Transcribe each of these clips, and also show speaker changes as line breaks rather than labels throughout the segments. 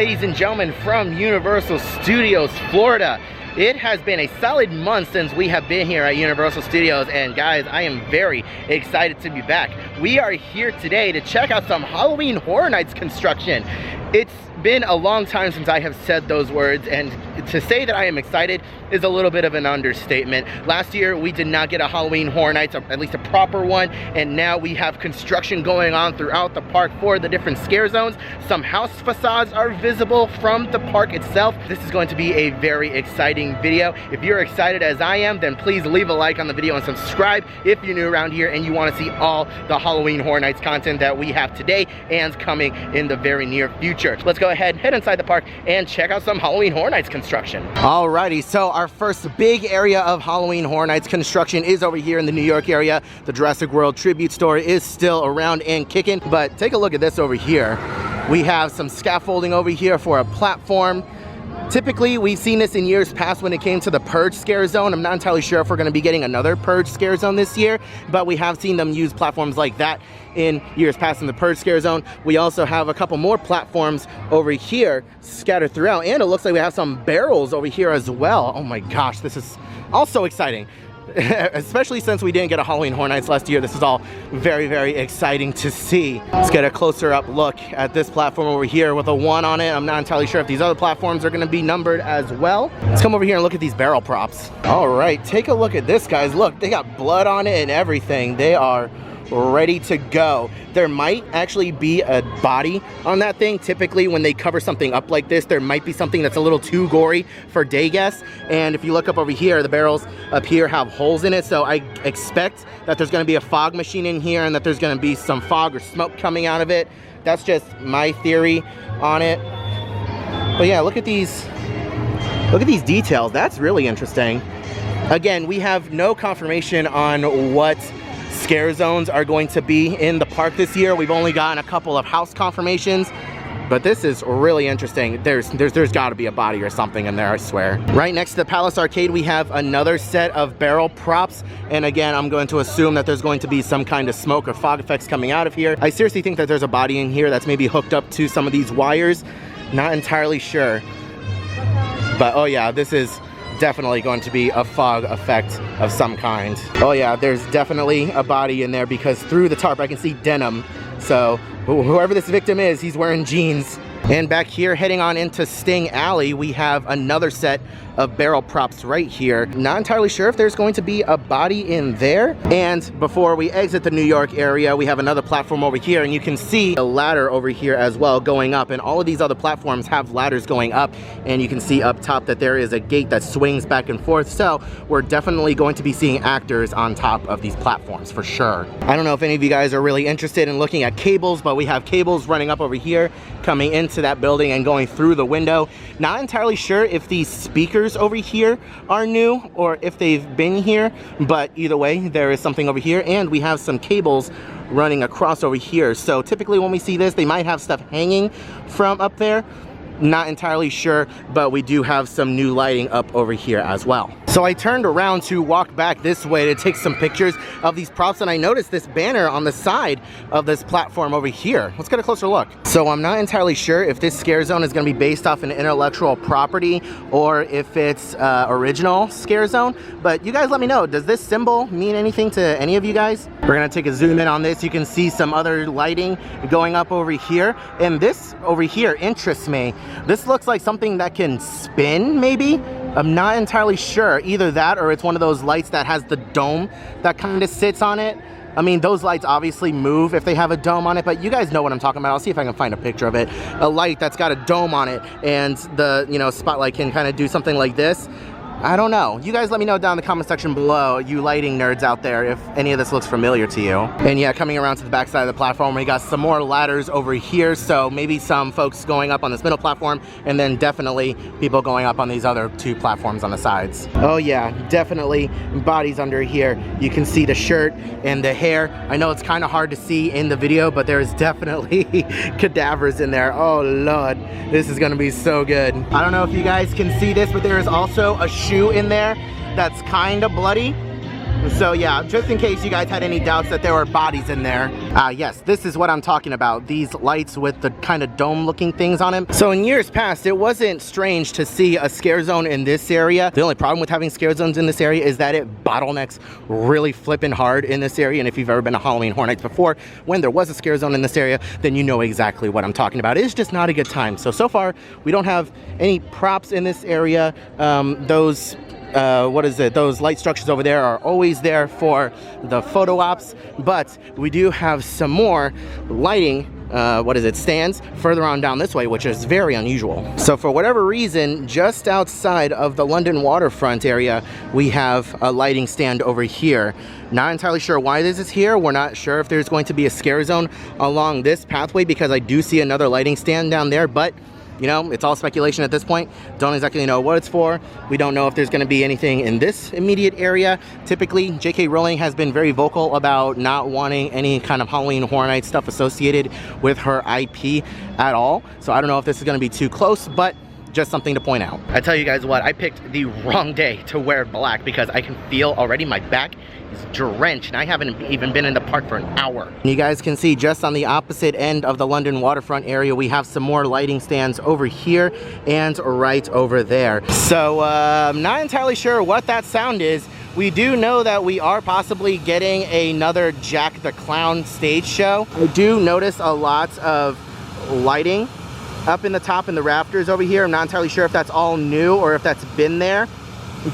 ladies and gentlemen, from Universal Studios, Florida. It has been a solid month since we have been here at Universal Studios, and guys, I am very excited to be back. We are here today to check out some Halloween Horror Nights construction. It's been a long time since I have said those words, and to say that I am excited is a little bit of an understatement. Last year we did not get a Halloween Horror Nights, or at least a proper one, and now we have construction going on throughout the park for the different scare zones. Some house facades are visible from the park itself. This is going to be a very exciting video. If you're excited as I am, then please leave a like on the video and subscribe if you're new around here and you want to see all the Halloween Horror Nights content that we have today and coming in the very near future. Let's go ahead, head inside the park and check out some Halloween Horror Nights construction. Alrighty, so our first big area of Halloween Horror Nights construction is over here in the New York area. The Jurassic World tribute store is still around and kicking, but take a look at this over here. We have some scaffolding over here for a platform. Typically, we've seen this in years past when it came to the Purge scare zone. I'm not entirely sure if we're going to be getting another Purge scare zone this year, but we have seen them use platforms like that in years past in the Purge scare zone. We also have a couple more platforms over here scattered throughout, and it looks like we have some barrels over here as well. Oh my gosh, this is also exciting. Especially since we didn't get a Halloween Horror Nights last year, this is all very, very exciting to see. Let's get a closer up look at this platform over here with a 1 on it. I'm not entirely sure if these other platforms are going to be numbered as well. Let's come over here and look at these barrel props. All right, take a look at this, guys. Look, they got blood on it and everything. They are ready to go. There might actually be a body on that thing. Typically when they cover something up like this, there might be something that's a little too gory for day guests. And if you look up over here, the barrels up here have holes in it, so I expect that there's going to be a fog machine in here and that there's going to be some fog or smoke coming out of it. That's just my theory on it. But yeah, look at these details. That's really interesting. Again, we have no confirmation on what scare zones are going to be in the park this year. We've only gotten a couple of house confirmations, but this is really interesting. There's got to be a body or something in there, I swear. Right next to the Palace Arcade, we have another set of barrel props, and again, I'm going to assume that there's going to be some kind of smoke or fog effects coming out of here. I seriously think that there's a body in here that's maybe hooked up to some of these wires. Not entirely sure, but oh yeah, this is definitely going to be a fog effect of some kind. Oh yeah, there's definitely a body in there because through the tarp I can see denim. So whoever this victim is, he's wearing jeans. And back here, heading on into Sting Alley, we have another set of barrel props right here. Not entirely sure if there's going to be a body in there. And before we exit the New York area, we have another platform over here, and you can see a ladder over here as well going up. And all of these other platforms have ladders going up, and you can see up top that there is a gate that swings back and forth. So we're definitely going to be seeing actors on top of these platforms for sure. I don't know if any of you guys are really interested in looking at cables, but we have cables running up over here, coming into that building and going through the window. Not entirely sure if these speakers over here are new or if they've been here, but either way, there is something over here, and we have some cables running across over here. So typically when we see this, they might have stuff hanging from up there. Not entirely sure, but we do have some new lighting up over here as well. So I turned around to walk back this way to take some pictures of these props, and I noticed this banner on the side of this platform over here. Let's get a closer look. So I'm not entirely sure if this scare zone is going to be based off an intellectual property or if it's original scare zone, but you guys let me know. Does this symbol mean anything to any of you guys? We're going to take a zoom in on this. You can see some other lighting going up over here, and this over here interests me. This looks like something that can spin, maybe? I'm not entirely sure. Either that or it's one of those lights that has the dome that kind of sits on it. I mean, those lights obviously move if they have a dome on it, but you guys know what I'm talking about. I'll see if I can find a picture of it. A light that's got a dome on it, and the, you know, spotlight can kind of do something like this. I don't know. You guys let me know down in the comment section below, you lighting nerds out there, if any of this looks familiar to you. And yeah, coming around to the back side of the platform, we got some more ladders over here, so maybe some folks going up on this middle platform, and then definitely people going up on these other two platforms on the sides. Oh yeah, definitely bodies under here. You can see the shirt and the hair. I know it's kind of hard to see in the video, but there's definitely cadavers in there. Oh Lord, this is gonna be so good. I don't know if you guys can see this, but there is also a shoe in there that's kind of bloody. So yeah, just in case you guys had any doubts that there were bodies in there, yes, this is what I'm talking about. These lights with the kind of dome looking things on them. So in years past, it wasn't strange to see a scare zone in this area. The only problem with having scare zones in this area is that it bottlenecks really flipping hard in this area. And if you've ever been to Halloween Horror Nights before, when there was a scare zone in this area, then you know exactly what I'm talking about. It's just not a good time. So far, we don't have any props in this area. Those those light structures over there are always there for the photo ops, but we do have some more lighting stands further on down this way, which is very unusual. So for whatever reason, just outside of the London waterfront area, we have a lighting stand over here. Not entirely sure why this is here. We're not sure if there's going to be a scare zone along this pathway, because I do see another lighting stand down there, but you know, it's all speculation at this point. Don't exactly know what it's for. We don't know if there's going to be anything in this immediate area. Typically, J.K. Rowling has been very vocal about not wanting any kind of Halloween Horror Nights stuff associated with her IP at all. So I don't know if this is going to be too close, but just something to point out. I tell you guys what, I picked the wrong day to wear black because I can feel already my back is drenched and I haven't even been in the park for an hour. You guys can see just on the opposite end of the London waterfront area, we have some more lighting stands over here and right over there. So I'm not entirely sure what that sound is. We do know that we are possibly getting another Jack the Clown stage show. I do notice a lot of lighting up in the top in the rafters over here. I'm not entirely sure if that's all new or if that's been there,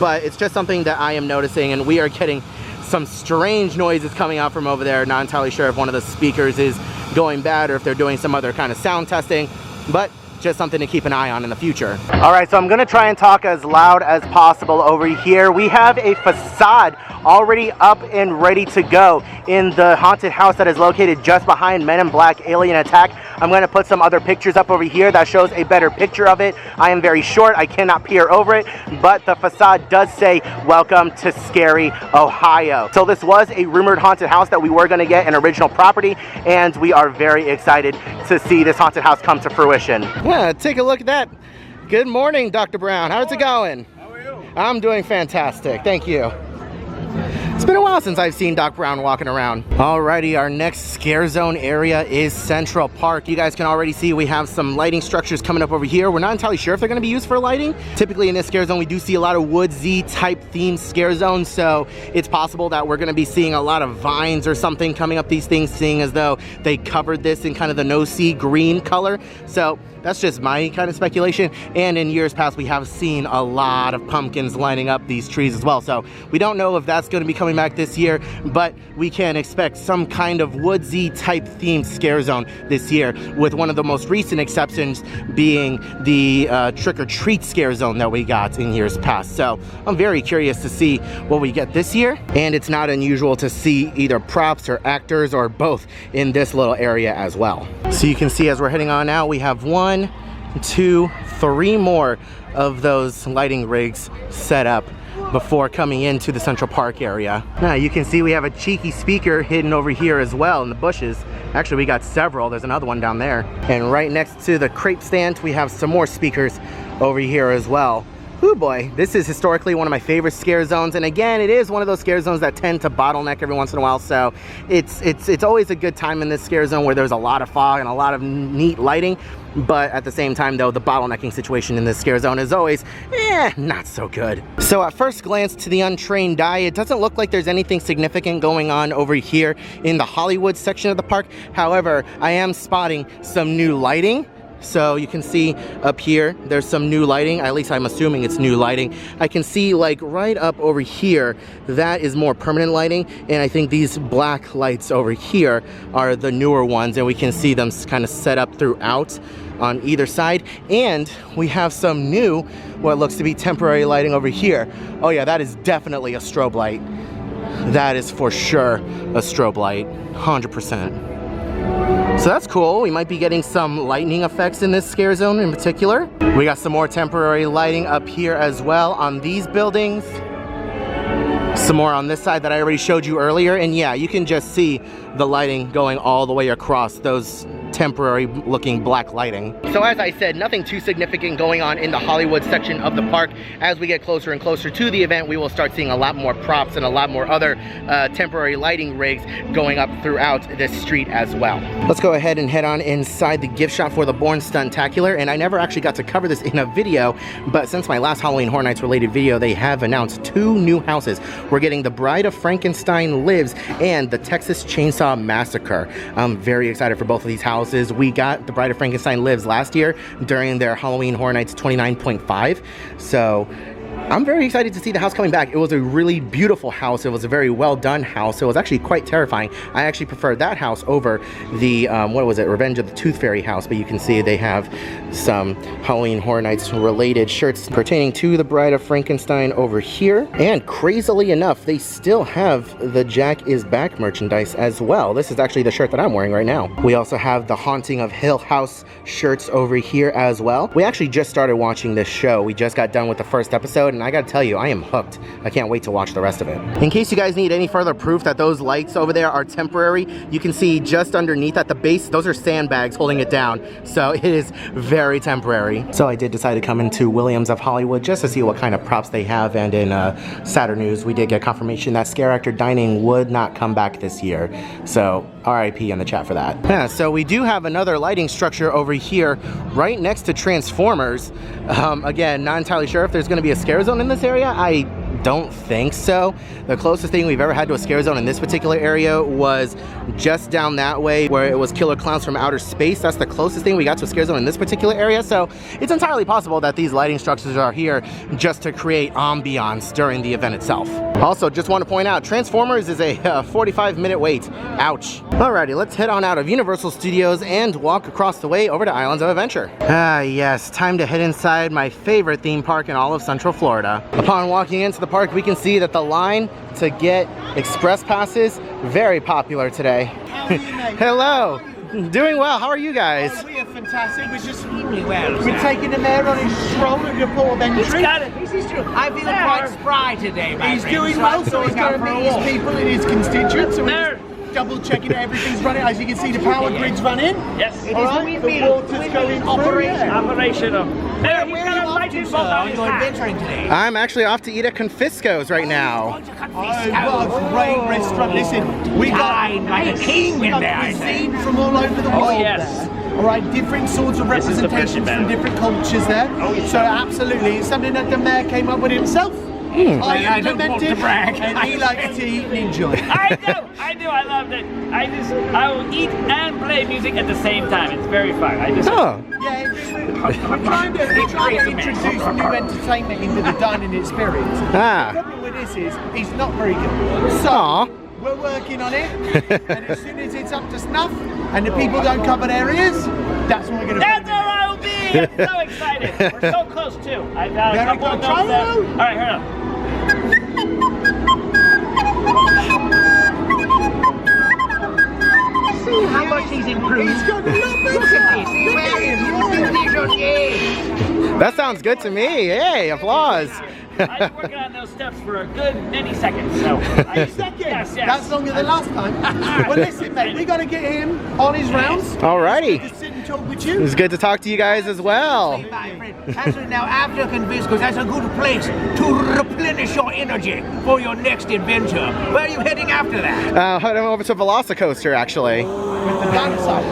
but it's just something that I am noticing, and we are getting some strange noises coming out from over there. Not entirely sure if one of the speakers is going bad or if they're doing some other kind of sound testing, but just something to keep an eye on in the future. All right, so I'm gonna try and talk as loud as possible over here. We have a facade already up and ready to go in the haunted house that is located just behind Men in Black Alien Attack. I'm gonna put some other pictures up over here that shows a better picture of it. I am very short, I cannot peer over it, but the facade does say, "Welcome to Scary Ohio." So this was a rumored haunted house that we were gonna get an original property, and we are very excited to see this haunted house come to fruition. Yeah, take a look at that. Good morning, Dr. Brown. How's it going?
How are you?
I'm doing fantastic, thank you. It's been a while since I've seen Doc Brown walking around. Alrighty, our next scare zone area is Central Park. You guys can already see we have some lighting structures coming up over here. We're not entirely sure if they're going to be used for lighting. Typically in this scare zone, we do see a lot of woodsy type themed scare zones, so it's possible that we're going to be seeing a lot of vines or something coming up these things, seeing as though they covered this in kind of the no-see green color. So that's just my kind of speculation. And in years past, we have seen a lot of pumpkins lining up these trees as well. So we don't know if that's going to be coming back this year, but we can expect some kind of woodsy type themed scare zone this year, with one of the most recent exceptions being the trick-or-treat scare zone that we got in years past. So I'm very curious to see what we get this year. And it's not unusual to see either props or actors or both in this little area as well. So you can see as we're heading on out, we have 1, 2, 3 more of those lighting rigs set up before coming into the Central Park area. Now you can see we have a cheeky speaker hidden over here as well in the bushes. Actually, we got several. There's another one down there. And right next to the crepe stand, we have some more speakers over here as well. Oh boy, this is historically one of my favorite scare zones, and again, it is one of those scare zones that tend to bottleneck every once in a while, so it's always a good time in this scare zone where there's a lot of fog and a lot of neat lighting, but at the same time though, the bottlenecking situation in this scare zone is always, not so good. So at first glance to the untrained eye, it doesn't look like there's anything significant going on over here in the Hollywood section of the park. However, I am spotting some new lighting. So you can see up here, there's some new lighting, at least I'm assuming it's new lighting. I can see like right up over here, that is more permanent lighting, and I think these black lights over here are the newer ones, and we can see them kind of set up throughout on either side. And we have some new, what looks to be temporary lighting over here. Oh yeah, that is definitely a strobe light. That is for sure a strobe light, 100%. So that's cool. We might be getting some lightning effects in this scare zone in particular. We got some more temporary lighting up here as well on these buildings. Some more on this side that I already showed you earlier. And yeah, you can just see the lighting going all the way across those temporary looking black lighting. So as I said, nothing too significant going on in the Hollywood section of the park. As we get closer and closer to the event, we will start seeing a lot more props and a lot more other temporary lighting rigs going up throughout this street as well. Let's go ahead and head on inside the gift shop for the Born Stuntacular. And I never actually got to cover this in a video, but since my last Halloween Horror Nights related video, they have announced 2 new houses. We're getting the Bride of Frankenstein Lives and the Texas Chainsaw Massacre. I'm very excited for both of these houses. We got the Bride of Frankenstein Lives last year during their Halloween Horror Nights 29.5. So I'm very excited to see the house coming back. It was a really beautiful house. It was a very well done house. It was actually quite terrifying. I actually preferred that house over the, what was it, Revenge of the Tooth Fairy house. But you can see they have some Halloween Horror Nights related shirts pertaining to the Bride of Frankenstein over here. And crazily enough, they still have the Jack is Back merchandise as well. This is actually the shirt that I'm wearing right now. We also have the Haunting of Hill House shirts over here as well. We actually just started watching this show. We just got done with the first episode, and I gotta tell you, I am hooked. I can't wait to watch the rest of it. In case you guys need any further proof that those lights over there are temporary, you can see just underneath at the base, those are sandbags holding it down. So it is very temporary. So I did decide to come into Williams of Hollywood just to see what kind of props they have, and in Saturn News, we did get confirmation that Scare Actor Dining would not come back this year. So RIP in the chat for that. Yeah, so we do have another lighting structure over here right next to Transformers. Again, not entirely sure if there's going to be a scare zone in this area. I don't think so. The closest thing we've ever had to a scare zone in this particular area was just down that way where it was Killer Clowns from Outer Space. That's the closest thing we got to a scare zone in this particular area. So it's entirely possible that these lighting structures are here just to create ambiance during the event itself. Also, just want to point out, Transformers is a 45-minute wait. Ouch. Alrighty, let's head on out of Universal Studios and walk across the way over to Islands of Adventure. Ah, yes, time to head inside my favorite theme park in all of Central Florida. Upon walking into the park, we can see that the line to get express passes, very popular today.
How are you, mate?
Hello. Doing well. How are you guys?
Oh, we are fantastic. We're just really well. We're taking him there on his stroll at the port of entry.
He's got it. This is true. I feel quite spry today, my
He's
friend.
doing well, so he's going to meet his people and his constituents. So we're just double checking that everything's running. As you can see, the power grid's running.
Yes.
All right. The water's going
operational. There,
where are you off to, sir? Are you adventuring today?
I'm actually off to eat at Confisco's right now.
Oh, what a great restaurant. Listen, we got
like a king in there.
cuisine from all over the world.
Oh, yes.
All right, different sorts of representations from different cultures there.
Oh, yes.
So absolutely, it's something that the mayor came up with himself. I
don't want to
implemented,
brag.
and he likes to eat and enjoy.
I do, I loved it. I will eat and play music at the same time. It's very fun.
Oh.
Yeah, we're trying to introduce new entertainment into the dining experience.
Ah.
The problem with this is, he's not very good. So,
Aw.
we're working on it, and as soon as it's up to snuff, and the people don't cover their ears, that's when we're going to
That's where I will be! I'm so excited. We're so close too. I've got a couple of notes there. All right, hurry up. See how much he's improved.
He's got a lot better.
Look at this.
That sounds good to me. Hey, applause.
I've been working on those steps for a good many seconds. So yes.
That's longer than last time. Well, listen, mate, we got to get him on his rounds.
Alrighty.
Just sit and talk with you.
It's good to talk to you guys as well.
Actually, now after Confisco's, that's a good place to replenish your energy for your next adventure. Where are you heading after that?
Heading over to Velocicoaster, actually.
With the dinosaur.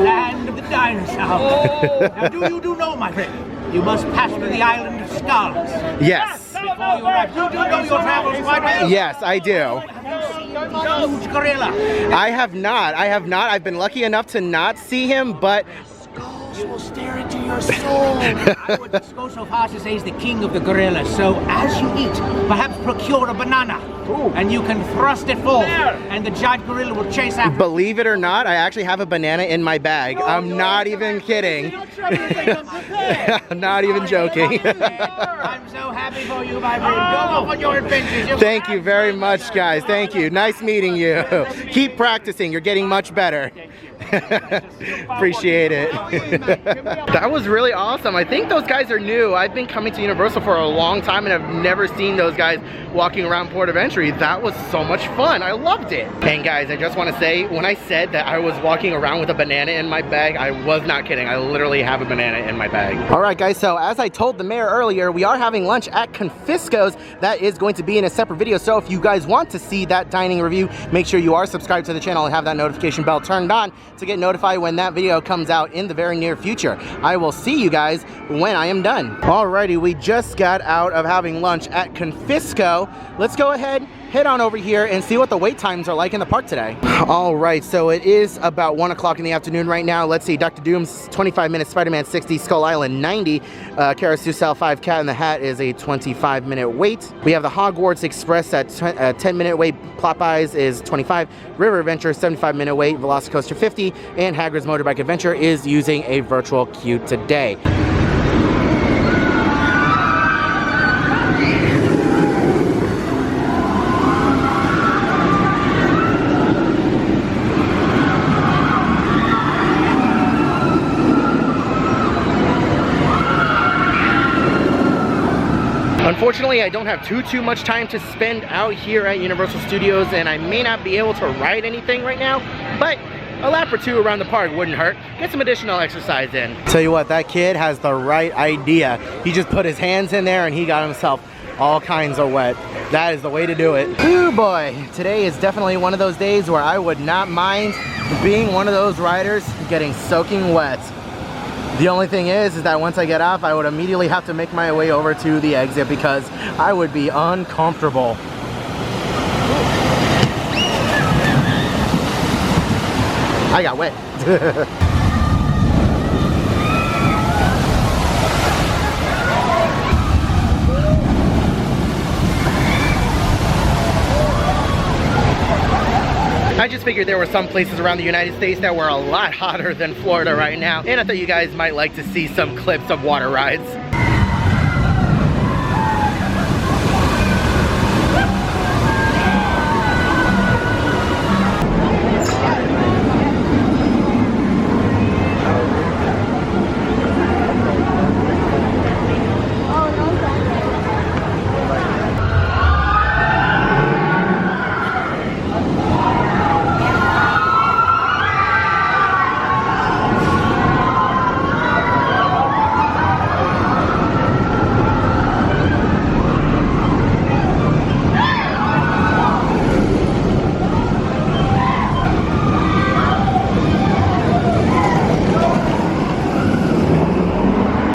Land of the dinosaurs. Now, do know, my friend, you must pass through the island of Skulls.
Yes.
Before you arrive. You do know your travels quite well.
Yes, I do.
Have you seen the huge gorilla?
I have not. I've been lucky enough to not see him, but
Skulls will stare into your soul. I would go so far as to say he's the king of the gorillas. So as you eat, perhaps procure a banana. And you can thrust it forth, and the giant gorilla will chase after.
believe it or not, I actually have a banana in my bag. I'm not even kidding. I'm not even joking.
I'm so happy for you, my friend. Go off on your adventures.
Thank you very much, guys. Thank you. Nice meeting you. Keep practicing. You're getting much better. Appreciate it. That was really awesome. I think those guys are new. I've been coming to Universal for a long time and I've never seen those guys walking around Port of Entry. That was so much fun. I loved it. And guys, I just want to say, when I said that I was walking around with a banana in my bag, I was not kidding. I literally have a banana in my bag. All right, guys, so as I told the mayor earlier, we are having lunch at Confisco's. That is going to be in a separate video, so if you guys want to see that dining review, make sure you are subscribed to the channel and have that notification bell turned on to get notified when that video comes out in the very near future. I will see you guys when I am done. Alrighty, we just got out of having lunch at Confisco. Let's go ahead, head on over here and see what the wait times are like in the park today. All right, so it is about 1 o'clock in the afternoon right now. Let's see, Dr. Doom's 25 minutes, Spider-Man 60, Skull Island 90, Carousel 5, Cat in the Hat is a 25-minute wait. We have the Hogwarts Express at 10-minute wait, Plop Eyes is 25, River Adventure 75-minute wait, Velocicoaster 50, and Hagrid's Motorbike Adventure is using a virtual queue today. Unfortunately, I don't have too much time to spend out here at Universal Studios, and I may not be able to ride anything right now, but a lap or two around the park wouldn't hurt. Get some additional exercise in. Tell you what, that kid has the right idea. He just put his hands in there and he got himself all kinds of wet. That is the way to do it. Ooh boy, today is definitely one of those days where I would not mind being one of those riders getting soaking wet. The only thing is that once I get off, I would immediately have to make my way over to the exit because I would be uncomfortable. I got wet. I just figured there were some places around the United States that were a lot hotter than Florida right now, and I thought you guys might like to see some clips of water rides.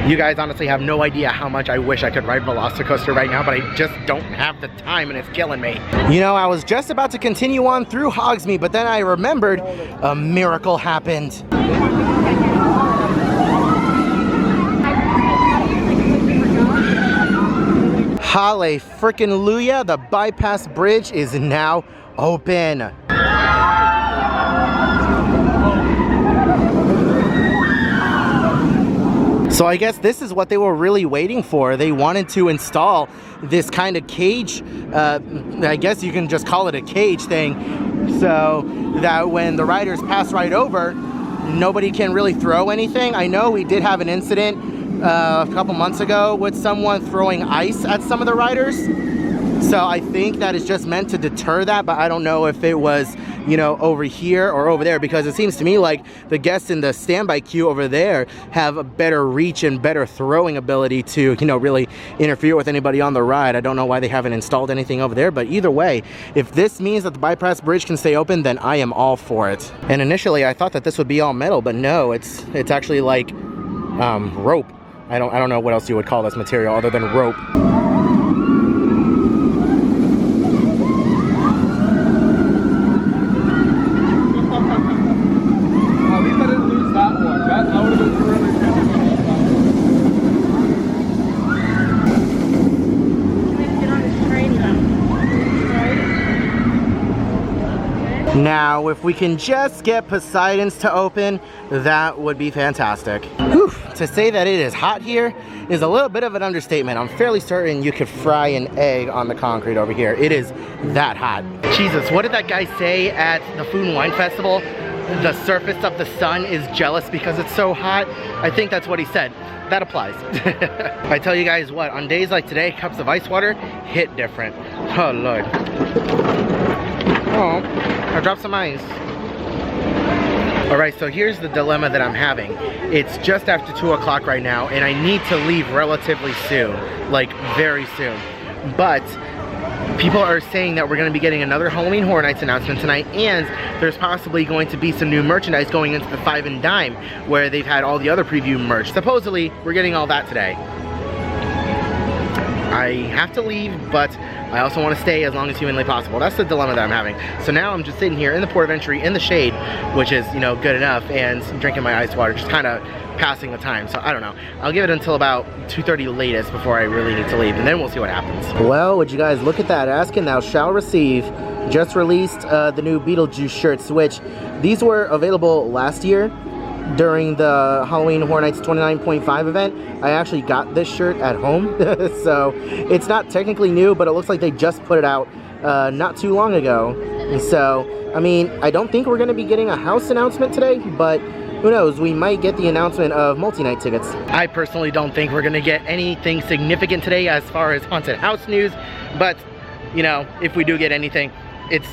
You guys honestly have no idea how much I wish I could ride Velocicoaster right now, but I just don't have the time and it's killing me. You know, I was just about to continue on through Hogsmeade, but then I remembered a miracle happened. Halle frickin' Luya, the bypass bridge is now open. So I guess this is what they were really waiting for. They wanted to install this kind of cage, I guess you can just call it a cage thing, so that when the riders pass right over, nobody can really throw anything. I know we did have an incident a couple months ago with someone throwing ice at some of the riders. So I think that is just meant to deter that, but I don't know if it was, you know, over here or over there, because it seems to me like the guests in the standby queue over there have a better reach and better throwing ability to, you know, really interfere with anybody on the ride. I don't know why they haven't installed anything over there, but either way, if this means that the bypass bridge can stay open, then I am all for it. And initially I thought that this would be all metal, but no, it's actually like rope. I don't know what else you would call this material other than rope. Now, if we can just get Poseidon's to open, that would be fantastic. Whew. To say that it is hot here is a little bit of an understatement. I'm fairly certain you could fry an egg on the concrete over here. It is that hot. Jesus, what did that guy say at the Food and Wine Festival? the surface of the sun is jealous because it's so hot. I think that's what he said. That applies. I tell you guys what, on days like today, cups of ice water hit different. Oh Lord. Oh, I dropped some ice. All right, so here's the dilemma that I'm having. It's just after 2 o'clock right now, and I need to leave relatively soon, like very soon. But people are saying that we're going to be getting another Halloween Horror Nights announcement tonight, and there's possibly going to be some new merchandise going into the 5 and Dime, where they've had all the other preview merch. Supposedly, we're getting all that today. I have to leave, but I also want to stay as long as humanly possible. That's the dilemma that I'm having. So now I'm just sitting here in the port of entry in the shade, which is, you know, good enough, and drinking my ice water, just kind of passing the time. So I don't know. I'll give it until about 2:30 latest before I really need to leave, and then we'll see what happens. Well, would you guys look at that? Ask and thou shalt receive. Just released the new Beetlejuice shirts, which these were available last year during the Halloween Horror Nights 29.5 event. I actually got this shirt at home, so it's not technically new, but it looks like they just put it out not too long ago. And so, I mean, I don't think we're going to be getting a house announcement today, but who knows, we might get the announcement of multi-night tickets. I personally don't think we're going to get anything significant today as far as haunted house news, but, you know, if we do get anything, it's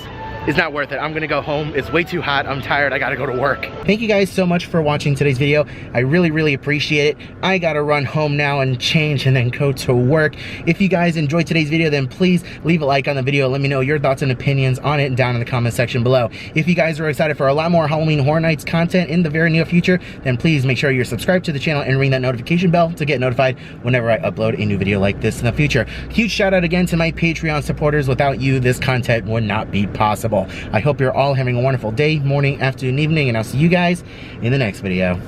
not worth it. I'm gonna go home. It's way too hot. I'm tired. I gotta go to work. Thank you guys so much for watching today's video. I really appreciate it. I gotta run home now and change and then go to work. If you guys enjoyed today's video, then please leave a like on the video. Let me know your thoughts and opinions on it down in the comment section below. If you guys are excited for a lot more Halloween Horror Nights content in the very near future, then please make sure you're subscribed to the channel and ring that notification bell to get notified whenever I upload a new video like this in the future. Huge shout out again to my Patreon supporters. Without you, this content would not be possible. I hope you're all having a wonderful day, morning, afternoon, evening, and I'll see you guys in the next video.